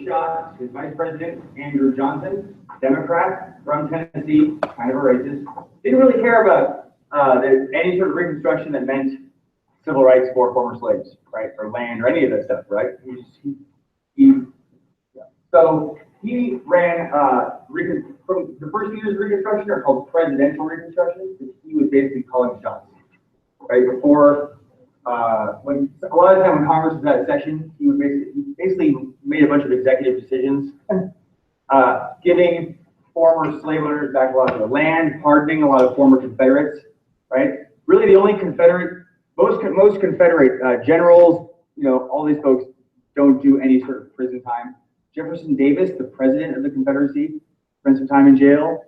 shot his vice president, Andrew Johnson, Democrat from Tennessee, kind of a racist. Didn't really care about any sort of Reconstruction that meant civil rights for former slaves, right, or land, or any of that stuff, right? So he ran from the first years of Reconstruction are called presidential Reconstruction, because he was basically calling shots, right? Before when a lot of the time when Congress was out of session, he basically made a bunch of executive decisions, giving former slave owners back a lot of their land, pardoning a lot of former Confederates, right? Really, the only Confederate, most Confederate generals, you know, all these folks don't do any sort of prison time. Jefferson Davis, the president of the Confederacy, spent some time in jail.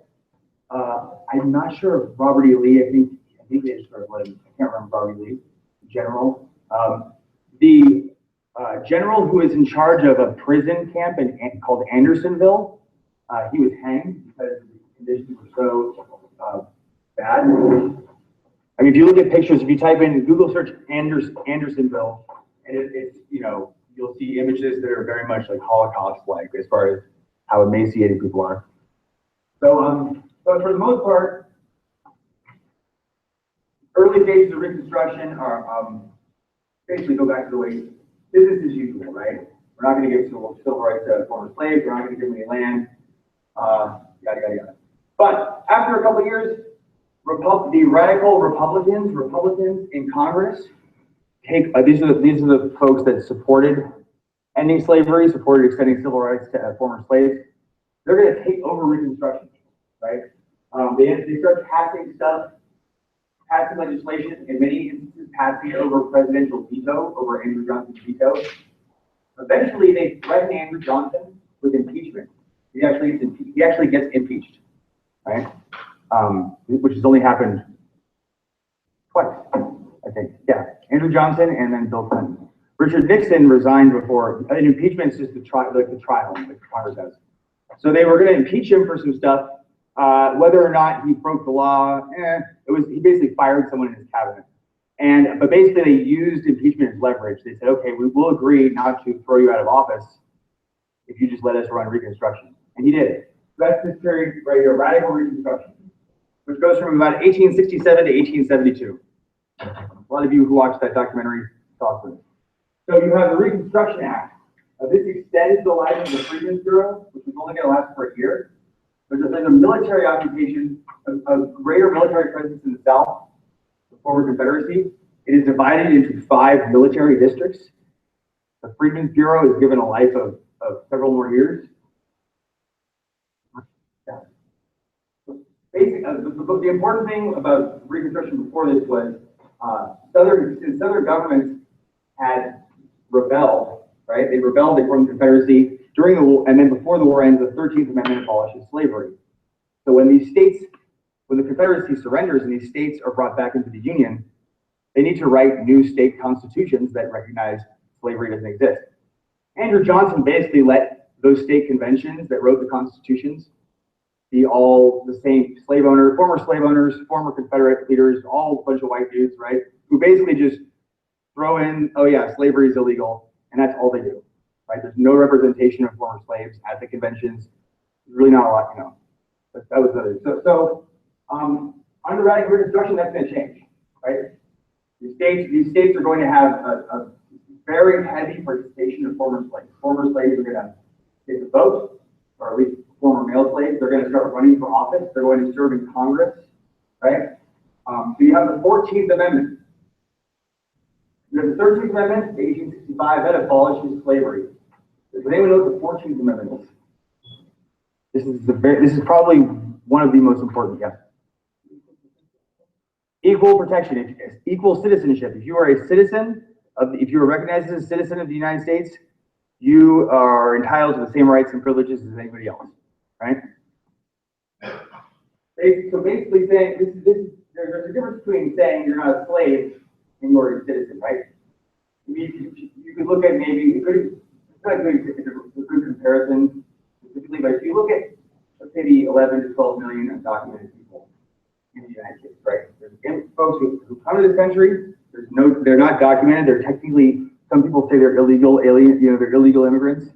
I'm not sure if Robert E. Lee. I think they just sort of let him. I can't remember Robert E. Lee. General. The general who was in charge of a prison camp called Andersonville, he was hanged because the conditions were so bad. I mean, if you look at pictures, if you type in Google search Andersonville, and it's, you know, you'll see images that are very much like Holocaust-like as far as how emaciated people are. So, but for the most part, early stages of Reconstruction are basically go back to the way business as usual, right? We're not going to give civil rights to former slaves. We're not going to give them any land. Yada yada yada. But after a couple of years, the radical Republicans in Congress take these are the folks that supported ending slavery, supported extending civil rights to former slaves. They're going to take over Reconstruction, right? They start passing legislation, in many instances passing over presidential veto, over Andrew Johnson's veto. Eventually, they threaten Andrew Johnson with impeachment. He actually gets impeached, right? Which has only happened twice, I think. Yeah, Andrew Johnson and then Bill Clinton. Richard Nixon resigned before. An impeachment is just the trial, like Congress does. So they were going to impeach him for some stuff. Whether or not he broke the law, he basically fired someone in his cabinet. But basically they used impeachment as leverage. They said, okay, we will agree not to throw you out of office if you just let us run Reconstruction. And he did. So that's this period right here, radical Reconstruction, which goes from about 1867 to 1872. A lot of you who watched that documentary saw this. So you have the Reconstruction Act. This extends the life of the Freedmen's Bureau, which was only going to last for a year. There's a military occupation, a greater military presence in the South, the former Confederacy. It is divided into 5 military districts. The Freedmen's Bureau is given a life of several more years. Yeah. The important thing about Reconstruction before this was Southern governments had rebelled, right? They rebelled, they formed the Confederacy. During the war, and then before the war ends, the 13th Amendment abolishes slavery. So when the Confederacy surrenders and these states are brought back into the Union, they need to write new state constitutions that recognize slavery doesn't exist. Andrew Johnson basically let those state conventions that wrote the constitutions be all the same former slave owners, former Confederate leaders, all a bunch of white dudes, right? Who basically just throw in, oh yeah, slavery is illegal, and that's all they do. Right? There's no representation of former slaves at the conventions. There's really not a lot, you know. But that was other. So under radical Reconstruction, that's going to change, right? These states are going to have a very heavy participation of former slaves. Former slaves are going to get the vote, or at least former male slaves. They're going to start running for office. They're going to serve in Congress, right? So you have the 14th Amendment. You have the 13th Amendment, 1865, that abolishes slavery. Does anyone know what the 14th Amendment is? This is probably one of the most important. Yeah. Equal protection, equal citizenship. If you are a citizen if you are recognized as a citizen of the United States, you are entitled to the same rights and privileges as anybody else, right? So basically saying there's a difference between saying you're not a slave and you're a citizen, right? You could look at maybe a good comparison specifically, but if you look at, let's say, the 11 to 12 million undocumented people in the United States, right? There's folks who come to this country. They're not documented. They're technically, some people say they're illegal aliens, they're illegal immigrants.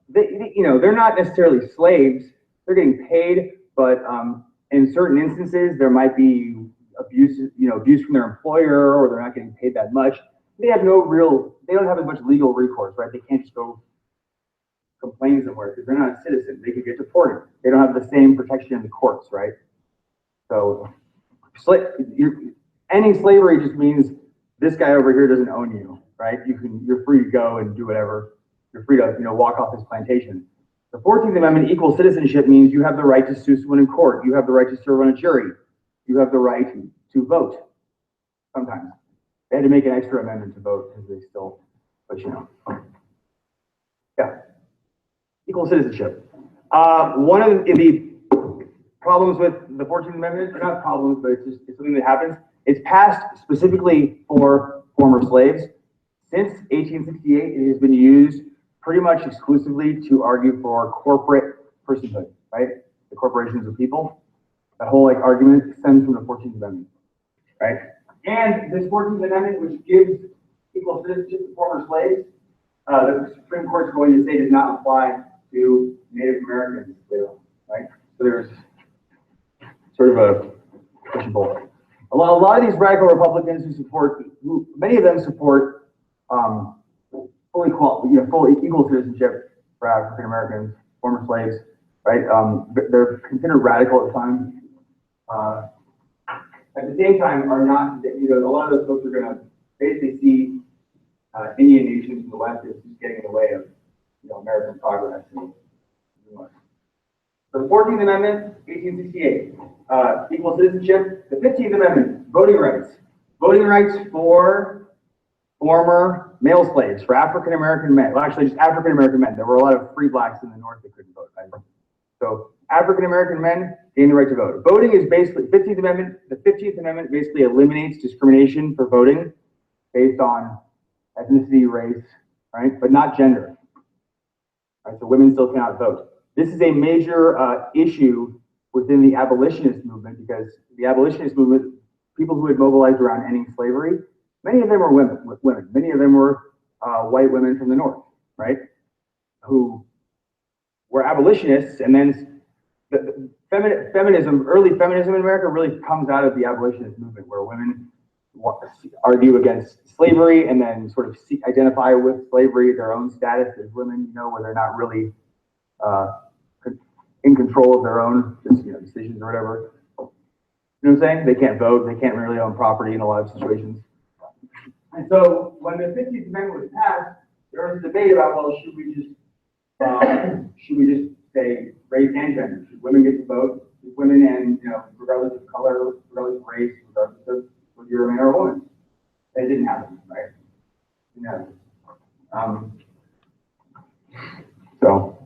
they're not necessarily slaves. They're getting paid, but in certain instances, there might be abuse from their employer, or they're not getting paid that much. They don't have as much legal recourse, right? They can't just go complain somewhere because they're not a citizen. They could get deported. They don't have the same protection in the courts, right? So ending slavery just means this guy over here doesn't own you, right? You're free to go and do whatever. You're free to walk off this plantation. The 14th Amendment, equal citizenship, means you have the right to sue someone in court. You have the right to serve on a jury. You have the right to vote. Sometimes they had to make an extra amendment to vote because they still, but yeah. Equal citizenship. One of the problems with the 14th Amendment, or not problems, but it's something that happens. It's passed specifically for former slaves. Since 1868, it has been used pretty much exclusively to argue for corporate personhood, right? The corporations of people. That whole argument stems from the 14th Amendment, right? And this 14th Amendment, which gives equal citizenship to former slaves, the Supreme Court is going to say does not apply to Native Americans, right? So there's sort of a push and pull. A lot of these radical Republicans many of them support full equal citizenship for African Americans, former slaves, right? They're considered radical at the time. At the same time, are not, a lot of those folks are going to basically see Indian nations in the West as just getting in the way of American progress. So the 14th Amendment, 1868, equal citizenship. The 15th Amendment, voting rights. Voting rights for former male slaves, for African American men. Well, actually, just African American men. There were a lot of free blacks in the North that couldn't vote. Right? So African American men gain the right to vote. Voting is basically, 15th Amendment, the 15th Amendment basically eliminates discrimination for voting based on ethnicity, race, right? But not gender. Right? So women still cannot vote. This is a major issue within the abolitionist movement, because the abolitionist movement, people who had mobilized around ending slavery, many of them were women. Many of them were white women from the North, right? Who were abolitionists, and then the feminism, early feminism in America really comes out of the abolitionist movement, where women argue against slavery and then sort of identify with slavery, their own status as women, where they're not really in control of their own decisions or whatever. You know what I'm saying? They can't vote, they can't really own property in a lot of situations. And so when the 15th Amendment was passed, there was a debate about, well, should we just say race and gender? Should women get to vote? Should women, and regardless of color, regardless of race, regardless of whether you're a man or a woman? That didn't happen, right? It didn't happen. So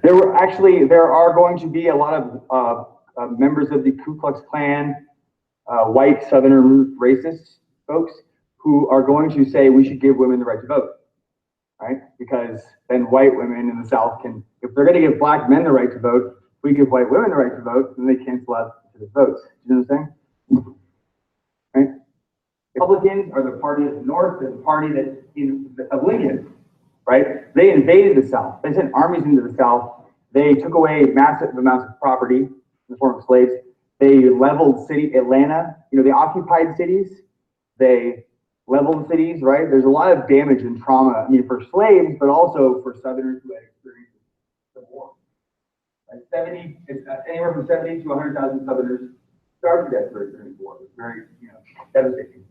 there are going to be a lot of members of the Ku Klux Klan, white Southern racist folks, who are going to say we should give women the right to vote, right? Because then white women in the South can, if they're going to give black men the right to vote, if we give white women the right to vote, then they cancel out the votes. Do you know what I'm saying? Right? Republicans are the party of the North, they're the party of Lincoln, right? They invaded the South. They sent armies into the South. They took away massive amounts of property in the form of slaves. They leveled Atlanta. They occupied cities. They leveled cities, right? There's a lot of damage and trauma, for slaves, but also for Southerners who had experienced the war. Like anywhere from 70 to 100,000 Southerners starved to death during the war. It was very, devastating.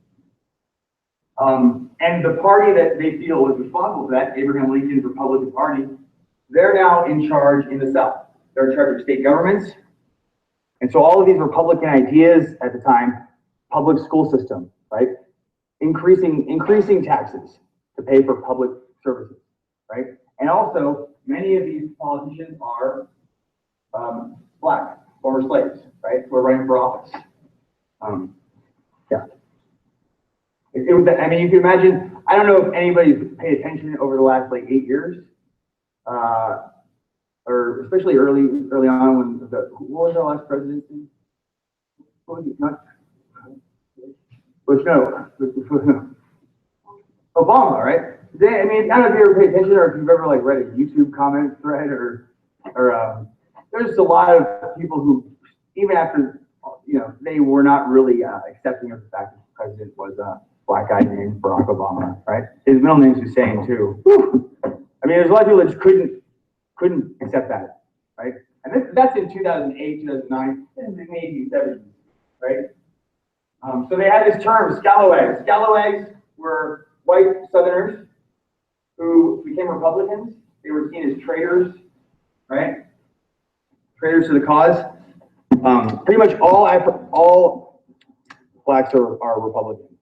And the party that they feel was responsible for that, Abraham Lincoln's Republican Party, they're now in charge in the South. They're in charge of state governments. And so all of these Republican ideas at the time, public school system, right? Increasing taxes to pay for public services, right? And also, many of these politicians are black, former slaves, right? Who are running for office. Yeah. It was, you can imagine, I don't know if anybody's paid attention over the last 8 years, or especially early on when what was our last presidency? What was it? Not Bush, no. Obama, right? I mean, I don't know if you ever pay attention or if you've ever like read a YouTube comment thread or there's just a lot of people who, even after, they were not really accepting of the fact that the president was a black guy named Barack Obama, right? His middle name's Hussein too. Whew. I mean, there's a lot of people that just couldn't accept that, right? And that's in 2008, 2009, this is in the 1870s, right? So they had this term, scalawags. Scalawags were white Southerners who became Republicans. They were seen as traitors, right? Traitors to the cause. Pretty much all blacks are Republicans,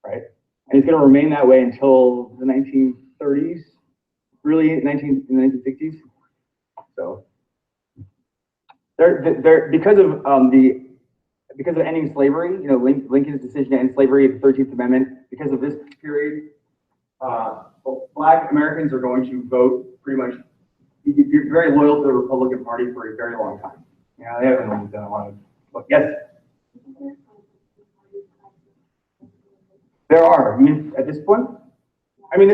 right? And it's going to remain that way until the 1930s, really in the 1960s. So they're because of ending slavery, Lincoln's decision to end slavery, the 13th Amendment. Because of this period, Black Americans are going to vote pretty much, be very loyal to the Republican Party for a very long time. They haven't really done a lot of. Yes. There are. You mean at this point? I mean,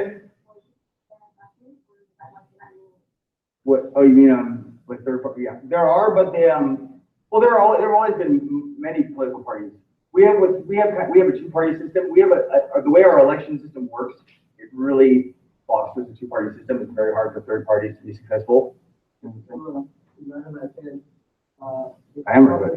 what? Oh, you mean like third party? Yeah, there are, but they well, there have always been many political parties. We have a two-party system. We have the way our election system works. It really fosters a two-party system. It's very hard for third parties to be successful. I am right.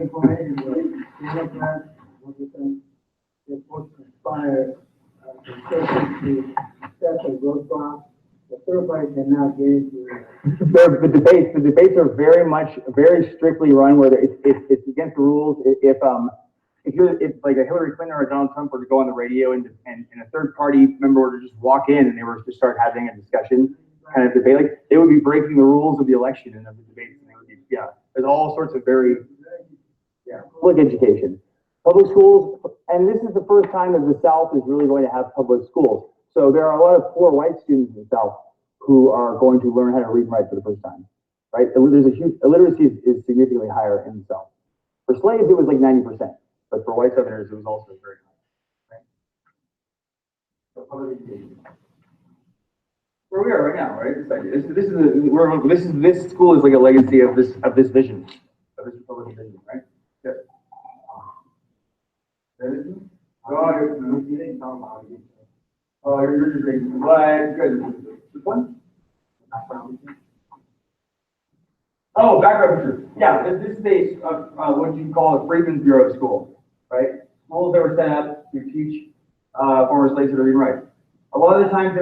The debates are very strictly run where it's against the rules. If like a Hillary Clinton or a Donald Trump were to go on the radio and a third party member were to just walk in and they were to start having a discussion kind of debate, like they would be breaking the rules of the election and of the debates. And they would be, there's all sorts of public education. Public schools, and this is the first time that the South is really going to have public schools. So there are a lot of poor white students in the South who are going to learn how to read and write for the first time, right? There's a huge, illiteracy is significantly higher in the South. For slaves, it was like 90%, but for white Southerners, it was also very high, right? So public education. Where we are right now, right? It's like, this school is like a legacy of this vision, of this Republican vision, right? Yes. Oh, you're just reading. What? Good. This one? Oh, background picture. Yeah, this is what you call a Freedmen's Bureau school, right? Schools that were set up to teach former slaves how to read and write. A lot of the times you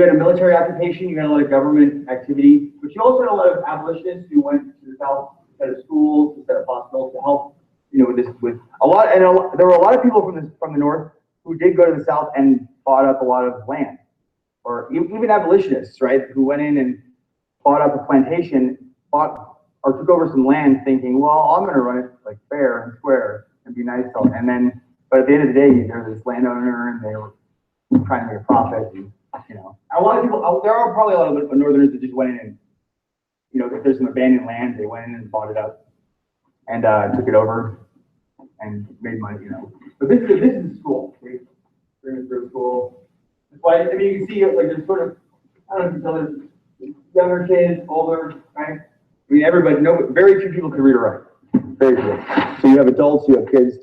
had a military occupation, you had a lot of government activity, but you also had a lot of abolitionists who went to the South to set up schools, to set up hospitals to help, there were a lot of people from the North who did go to the South and bought up a lot of land, or even abolitionists, right, who went in and bought up a plantation, or took over some land thinking, well, I'm going to run it like fair and square and be nice to them. And then, but at the end of the day, there's this landowner and they were trying to make a profit. And, a lot of people, there are probably a lot of Northerners that just went in and, if there's some abandoned land, they went in and bought it up and took it over and made money, But this is school. Bring it through school. That's why, I mean, you can see like there's sort of, I don't know if you tell there's younger kids, older, right? I mean, everybody, very few people can read or write. Very few. So you have adults, you have kids.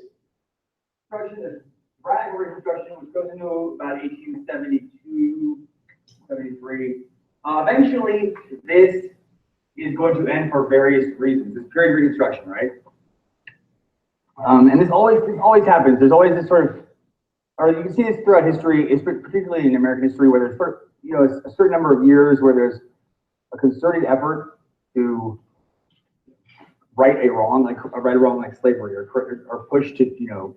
Radical Reconstruction, which goes into about 1872, 73. Eventually, this is going to end for various reasons. This period of Reconstruction, right? And this always happens. There's always this sort of, or you can see this throughout history, particularly in American history, where there's a certain number of years where there's a concerted effort to right a wrong like slavery, or push to do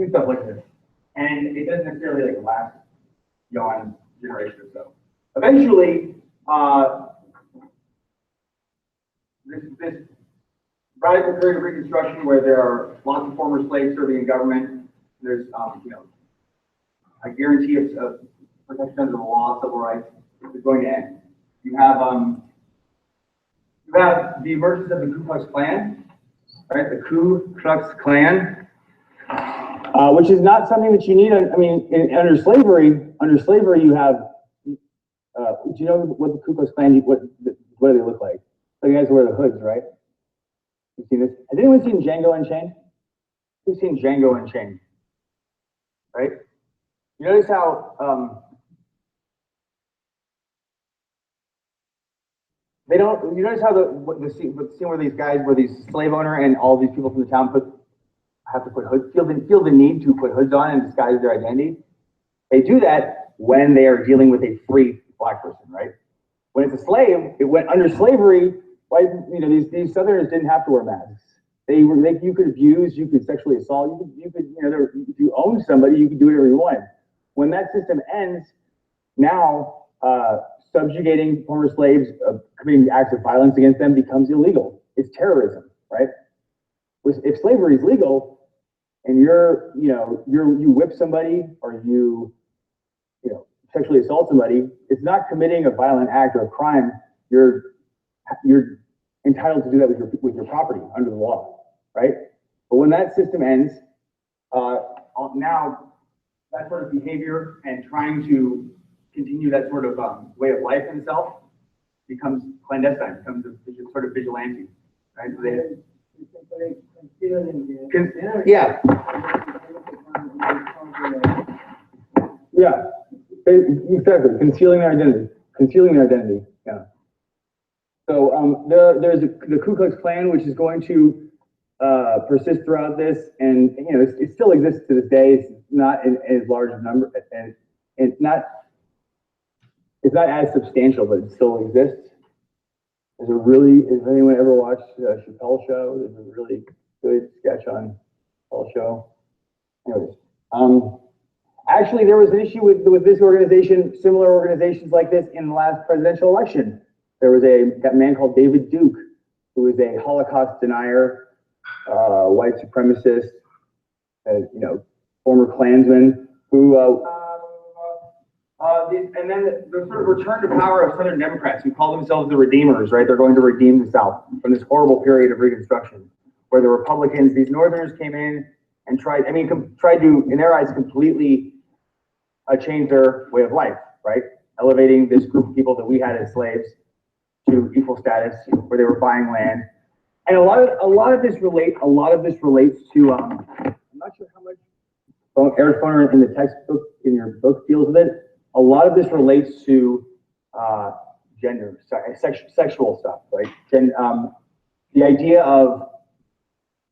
stuff like this, and it doesn't necessarily like last beyond a generation or so. Eventually, this radical period of Reconstruction, where there are lots of former slaves serving in government, there's a guarantee of protection under the law, civil rights, is going to end. You have the emergence of the Ku Klux Klan, right? The Ku Klux Klan. which is not something that you need. I mean, under slavery, you have. Do you know what the Ku Klux Klan? What do they look like? So you guys wear the hoods, right? You've seen this. Has anyone seen Django Unchained? Who's seen Django Unchained? Right? You notice how they don't. You notice how the scene where these guys, where these slave owner and all these people from the town have to put hoods, feel the need to put hoods on and disguise their identity. They do that when they are dealing with a free black person, right? When it's a slave, it went under slavery. Like, these Southerners didn't have to wear masks. You could abuse, you could sexually assault, you could if you owned somebody, you could do whatever you wanted. When that system ends, now subjugating former slaves, committing acts of violence against them becomes illegal. It's terrorism, right? If slavery is legal, and you whip somebody or you sexually assault somebody, it's not committing a violent act or a crime. You're entitled to do that with your property under the law, right? But when that system ends, now that sort of behavior and trying to continue that sort of way of life in itself becomes clandestine, becomes a sort of vigilante, right? So yeah, exactly. Concealing their identity. Yeah. So there's the Ku Klux Klan, which is going to persist throughout this, and it still exists to this day. It's not in as large a number, and it's not as substantial, but it still exists. If anyone ever watched Chappelle Show, there's a really good sketch on Chappelle Show. Anyways, actually, there was an issue with this organization, similar organizations like this in the last presidential election. There was a man called David Duke, who was a Holocaust denier, white supremacist, former Klansman, who, and then the sort of return to power of Southern Democrats who call themselves the Redeemers, right? They're going to redeem the South from this horrible period of Reconstruction, where the Republicans, these Northerners came in and tried to, in their eyes, completely change their way of life, right? Elevating this group of people that we had as slaves to equal status, where they were buying land. And a lot of this relates to, I'm not sure how much Eric Foner in the textbook, in your book, deals with it. A lot of this relates to gender, sexual stuff, right? And the idea of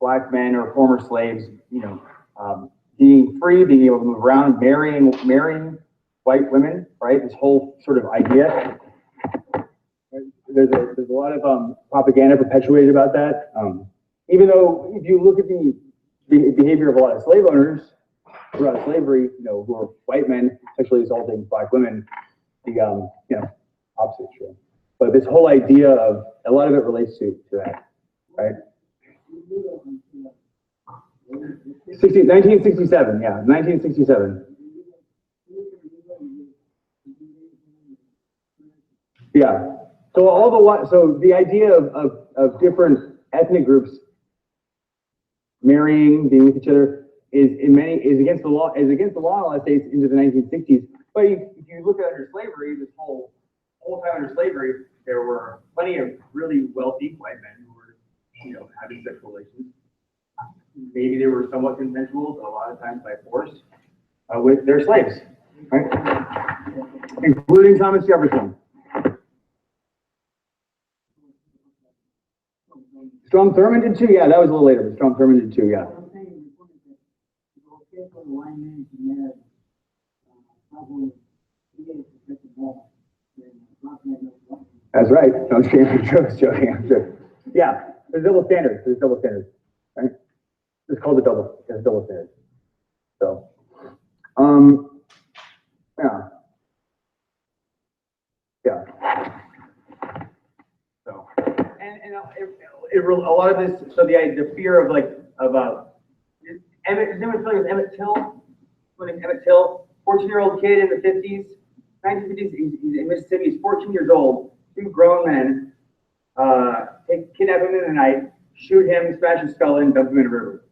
black men or former slaves, being free, being able to move around, marrying white women, right? This whole sort of idea. There's a lot of propaganda perpetuated about that. Even though if you look at the behavior of a lot of slave owners throughout slavery, who are white men sexually assaulting black women, the opposite is true. But this whole idea of a lot of it relates to that, right? 1967, yeah, 1967. Yeah. So the idea of different ethnic groups marrying, being with each other is against the law. Is against the law in a lot of states into the 1960s. But if you look at under slavery, this whole time under slavery, there were plenty of really wealthy white men who were, having sexual relations. Maybe they were somewhat consensual, but a lot of times by force, with their slaves, right? Including Thomas Jefferson. Strom Thurmond did too? Yeah, that was a little later, but Strom Thurmond did too, yeah. That's right. No, I'm joking, I'm sure. Yeah, there's double standards. Right? It's called double standard. So, yeah. So, and a lot of this. So the fear of Emmett Till, Emmett Till, 14-year-old kid in the 50s, 1950s. He's in Mississippi. He's 14 years old. Two grown men kidnap him in the night, shoot him, smash his skull in, dump him in a river.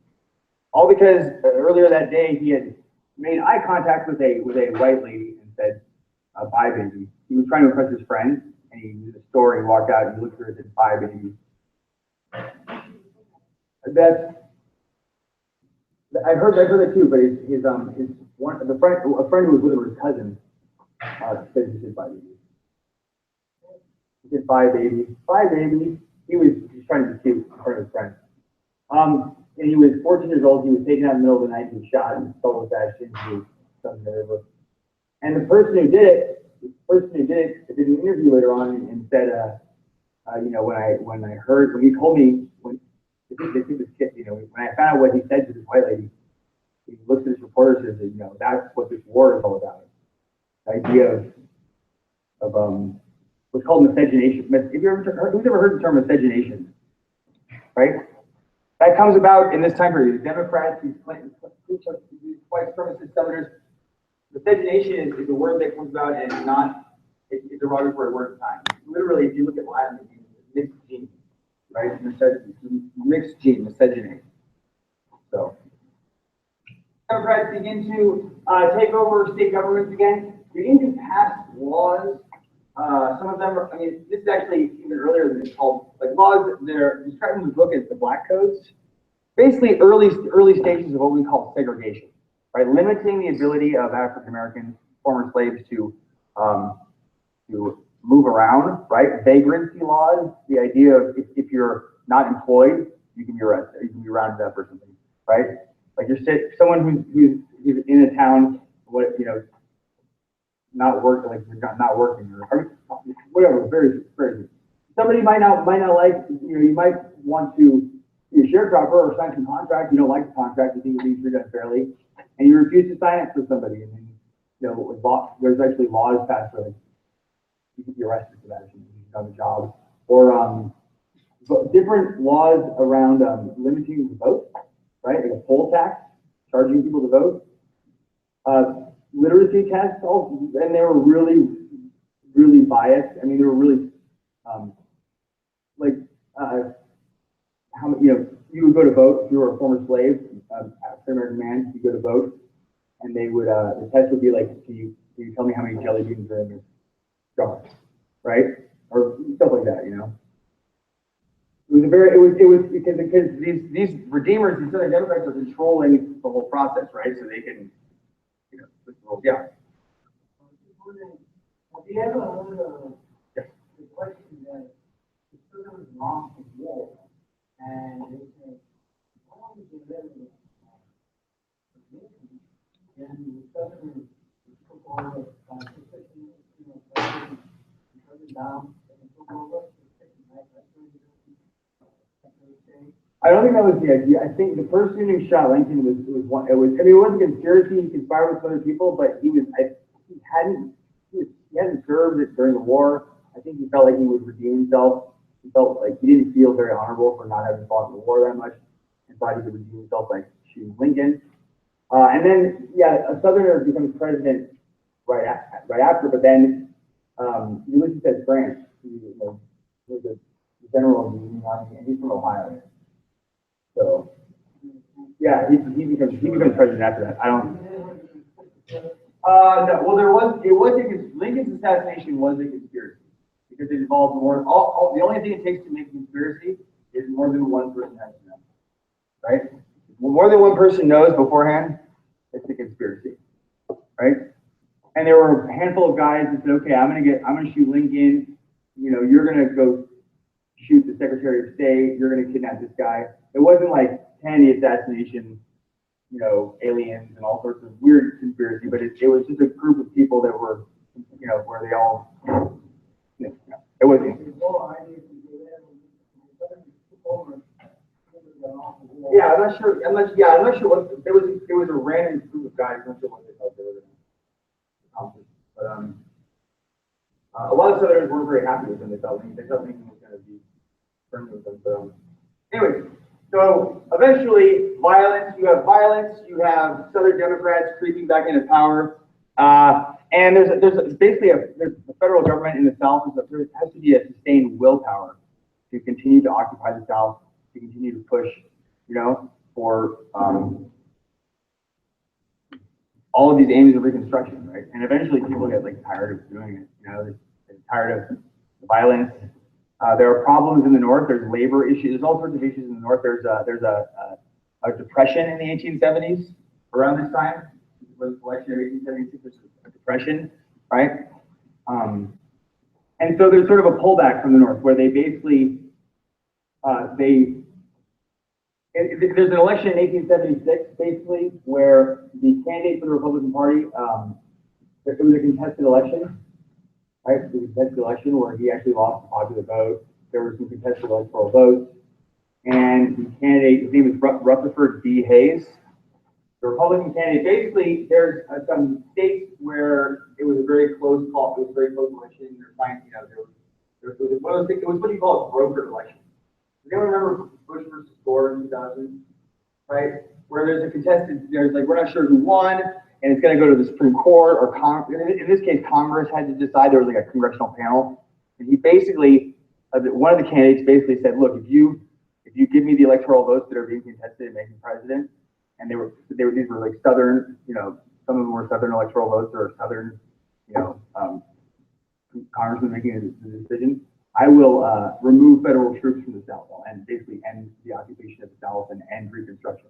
All because earlier that day he had made eye contact with a white lady and said, "Bye, baby." He was trying to impress his friend, and he did a store. He walked out and he looked at her and said, "Bye, baby." I've heard that too. But a friend who was with him, his cousin, said he said, "Bye, baby." He said, "Bye, baby. Bye, baby." He was just trying to be cute in front of his friend. And he was 14 years old. He was taken out in the middle of the night. He was shot and fell with that shit. And the person who did it, did an interview later on and said, when he told me, when I found out what he said to this white lady, he looked at his reporters and said, that's what this war is all about. The idea of what's called miscegenation. Who's ever heard the term miscegenation? Right? That comes about in this time period. The Democrats, these white supremacist senators, miscegenation is a word that comes about and it's a derogatory word at the time. Literally, if you look at Latin, it means mixed gene, right? Mixed gene, miscegenate. So, Democrats begin to take over state governments again. Begin to pass laws. Some of them are, this is actually even earlier than it's called, like laws, they're described in the book as the Black Codes. Basically, early stages of what we call segregation, right? Limiting the ability of African American former slaves to move around, right? Vagrancy laws, the idea of if you're not employed, you can be arrested, you can be rounded up or something, right? Like someone who's in a town, not working, like you're not working, or whatever, very, very. Somebody might not like, you might want to be a sharecropper or sign some contract. You don't like the contract, you think you're being treated unfairly, and you refuse to sign it for somebody. And then, there's actually laws passed where you can be arrested for that if you've done the job. Or different laws around limiting the vote, right? Like a poll tax, charging people to vote. Literacy tests, and they were really, really biased. They were really, how many, you would go to vote if you were a former slave, African American man, you go to vote, and they would, the test would be like, can you tell me how many jelly beans are in this jar, right? Or stuff like that, It was because these redeemers, these Southern Democrats are controlling the whole process, right? So they can, yeah. Have you ever heard of the question that the Southern lost the war, and they said, how long did you live in and the Southerners took over position, down, and took over. I don't think that was the idea. I think the person who shot Lincoln was one. It wasn't a conspiracy. He conspired with other people, but he hadn't served it during the war. I think he felt like he would redeem himself. He felt like he didn't feel very honorable for not having fought in the war that much, and thought he could redeem himself by shooting Lincoln. And then, a Southerner becomes president right after. But then Ulysses S. Grant, who was a general of the Union Army, and he's from Ohio. So, he becomes president after that. I don't. No. Well, Lincoln's assassination was a conspiracy because it involved more. The only thing it takes to make a conspiracy is more than one person has to know, right? When more than one person knows beforehand, it's a conspiracy, right? And there were a handful of guys that said, okay, I'm gonna shoot Lincoln. You're gonna go shoot the Secretary of State. You're gonna kidnap this guy. It wasn't like Kennedy assassination, aliens and all sorts of weird conspiracy, but it was just a group of people that were, where they all, it wasn't. Yeah, I'm not sure what, it was a random group of guys, I'm not sure what they thought they were going to accomplish. But, a lot of Southerners weren't very happy with them. They thought Lincoln was going to be friendly with them. But, anyway, so eventually, you have Southern Democrats creeping back into power, and there's basically the federal government in the South. There has to be a sustained willpower to continue to occupy the South, to continue to push, for, all of these aims of Reconstruction, right? And eventually people get like tired of doing it, you know, they're tired of the violence. There are problems in the North. There's labor issues. There's all sorts of issues in the North. There's a depression in the 1870s around this time. With the election of 1876, there's a depression, right? And so there's sort of a pullback from the North where they basically, there's an election in 1876, basically, where the candidate for the Republican Party, it was a contested election, right? It was a contested election where he actually lost the popular vote. There were some contested electoral votes. And the candidate, his name is Rutherford B. Hayes. The Republican candidate, basically, there's some states where it was a very close call. It was a very close election. They're trying, you know, it was what you call a brokered election. Does anyone remember Bush versus Gore in 2000? Right? Where there's a contested, there's like, we're not sure who won, and it's going to go to the Supreme Court or in this case, Congress had to decide. There was like a congressional panel, and he basically, one of the candidates basically said, look, if you give me the electoral votes that are being contested and making president, and these were like Southern, you know, some of them were Southern electoral votes or Southern, you know, congressmen making the decision. I will remove federal troops from the South and basically end the occupation of the South and end Reconstruction,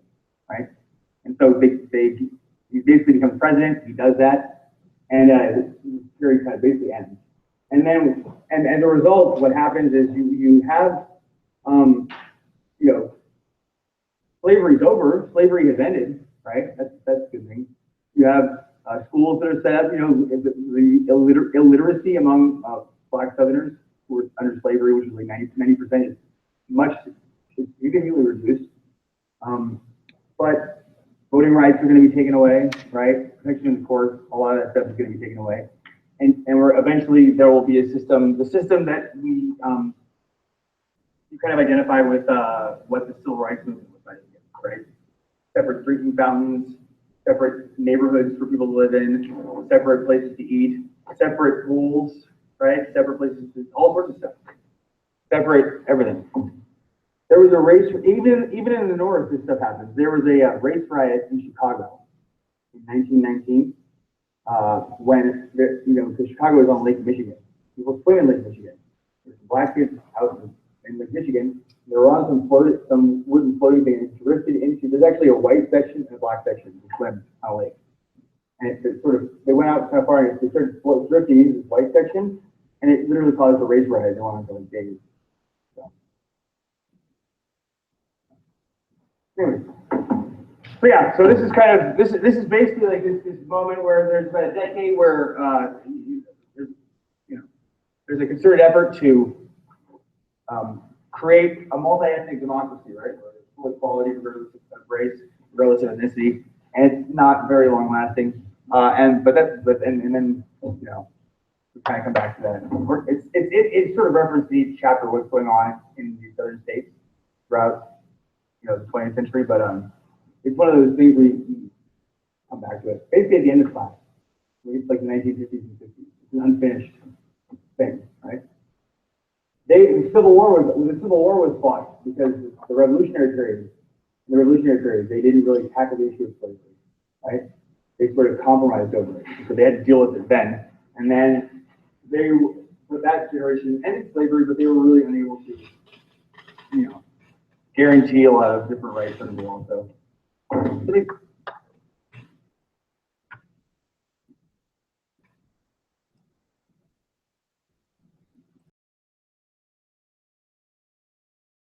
right? And so he basically becomes president. He does that, and the period kind of basically ends. And then, and as a result, what happens is you have, you know, slavery's over. Slavery has ended, right? That's a good thing. You have schools that are set up. You know, the illiteracy among Black Southerners who were under slavery, which was like 90%, is significantly reduced. But voting rights are going to be taken away, right? Protection in the courts, a lot of that stuff is going to be taken away. And we're eventually, there will be a system, the system that we, you kind of identify with what the civil rights movement was like, right? Separate drinking fountains, separate neighborhoods for people to live in, separate places to eat, separate rules, right? Separate places to, all sorts of stuff. Separate everything. There was a race, even in the North, this stuff happens. There was a race riot in Chicago in 1919 when, you know, because Chicago is on Lake Michigan. People swim in Lake Michigan. There's Black kids out in Lake Michigan. They were on some wooden floating things, drifted into, there's actually a white section and a black section to swim on a lake. And it sort of, they went out kind of far and they started drifting into this white section, and it literally caused a race riot. They went on for like days. So. Anyway. So yeah, so this is kind of, this is basically like this moment where there's been a decade where there's a concerted effort to create a multi-ethnic democracy, right? Where there's full equality regardless of race, regardless of ethnicity, and it's not very long lasting. And then you know, we kind of come back to that. It's sort of referenced in each chapter what's going on in the southern states throughout, you know, the 20th century, but it's one of those things where you come back to it. Basically at the end of class, it's like the 1950s and 60s. It's an unfinished thing, right? The Civil War was fought because the Revolutionary period, they didn't really tackle the issue of slavery, right? They sort of compromised over it. So they had to deal with it then. And then for that generation, ended slavery, but they were really unable to, you know, guarantee a lot of different rights under the law. So I think